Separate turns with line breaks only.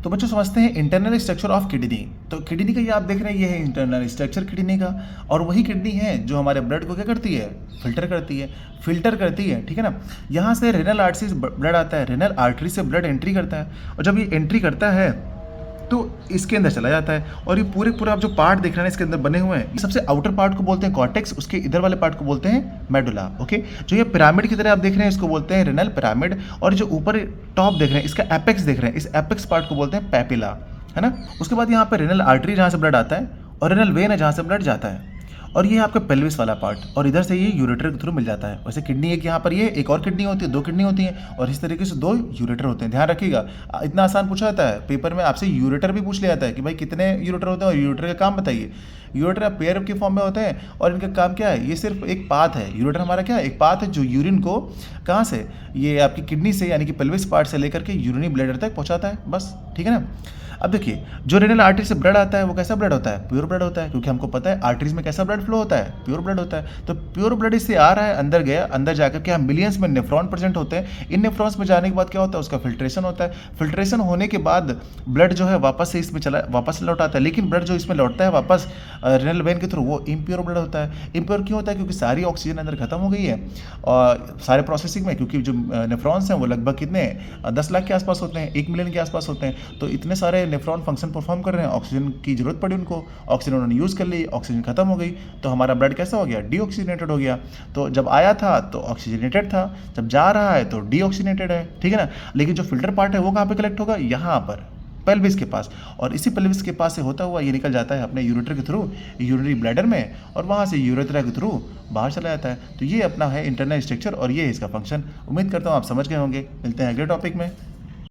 तो बच्चों समझते हैं इंटरनल स्ट्रक्चर ऑफ किडनी। तो किडनी का ये आप देख रहे हैं, ये है इंटरनल स्ट्रक्चर किडनी का। और वही किडनी है जो हमारे ब्लड को क्या करती है, फिल्टर करती है, ठीक है ना। यहाँ से रेनल आर्टरी से ब्लड आता है, रेनल आर्टरी से ब्लड एंट्री करता है, और जब ये एंट्री करता है तो इसके अंदर चला जाता है। और ये पूरे आप जो पार्ट देख रहे हैं इसके अंदर बने हुए हैं, सबसे आउटर पार्ट को बोलते हैं कॉर्टेक्स, उसके इधर वाले पार्ट को बोलते हैं मेडुला। ओके, जो ये पिरामिड की तरह आप देख रहे हैं इसको बोलते हैं रेनल पिरामिड, और जो ऊपर टॉप देख रहे हैं इसका एपेक्स देख रहे हैं, इस एपेक्स पार्ट को बोलते हैं पैपिला, है ना। उसके बाद यहाँ पे रेनल आर्टरी जहाँ से ब्लड आता है, और रेनल वेन है जहाँ से ब्लड जाता है, और ये आपका पेल्विस वाला पार्ट, और इधर से ये यूरेटर के थ्रू मिल जाता है। वैसे किडनी एक यहाँ पर, ये एक और किडनी होती है, 2 किडनी होती हैं, और इस तरीके से 2 यूरेटर होते हैं। ध्यान रखिएगा, इतना आसान पूछा जाता है पेपर में, आपसे यूरेटर भी पूछ लिया जाता है कि भाई कितने यूरेटर होते हैं और यूरेटर का काम बताइए। यूरेटर पेयर के फॉर्म में होते हैं, और इनका काम क्या है, ये सिर्फ एक पाथ है। यूरेटर हमारा क्या है, एक पाथ है जो यूरिन को कहाँ से, ये आपकी किडनी से यानी कि पेल्विस पार्ट से लेकर के यूरिनी ब्लैडर तक पहुँचाता है, बस, ठीक है ना। अब देखिए, जो रेनल आर्टरी से ब्लड आता है वो कैसा ब्लड होता है, प्योर ब्लड होता है, क्योंकि हमको पता है आर्टरीज में कैसा ब्लड फ्लो होता है, प्योर ब्लड होता है। तो प्योर ब्लड इससे आ रहा है, अंदर गया, अंदर जाकर के हम मिलियंस में नेफ्रॉन प्रेजेंट होते हैं। इन नेफ्रॉन्स में जाने के बाद क्या होता है, उसका फिल्ट्रेशन होता है। फिल्ट्रेशन होने के बाद ब्लड जो है वापस से इसमें वापस लौट आता है। लेकिन ब्लड जो इसमें लौटता है वापस रेनल वेन के थ्रू, वो इम्प्योर ब्लड होता है। इम्प्योर क्यों होता है, क्योंकि सारी ऑक्सीजन अंदर खत्म हो गई है और सारे प्रोसेसिंग में, क्योंकि जो नेफ्रॉन्स हैं वो लगभग कितने 10 लाख के आसपास होते हैं, 1 मिलियन के आसपास होते हैं। तो इतने सारे नेफ्रॉन फंक्शन परफॉर्म कर रहे हैं, ऑक्सीजन की जरूरत पड़ी उनको, ऑक्सीजन उन्होंने यूज़ कर ली, ऑक्सीजन खत्म हो गई, तो हमारा ब्लड कैसा हो गया, डीऑक्सीजनेटेड हो गया। तो जब आया था तो ऑक्सीजनेटेड था, जब जा रहा है तो डीऑक्सीजनेटेड है, ठीक है ना। लेकिन जो फिल्टर पार्ट है वो कहाँ पे कलेक्ट होगा, यहाँ पर पेल्विस के पास, और इसी पेल्विस के पास से होता हुआ ये निकल जाता है अपने यूरेटर के थ्रू यूरिनरी ब्लैडर में, और वहाँ से यूरेथ्रा के थ्रू बाहर चला जाता है। तो ये अपना है इंटरनल स्ट्रक्चर, और ये है इसका फंक्शन। उम्मीद करता हूँ आप समझ गए होंगे। मिलते हैं अगले टॉपिक में।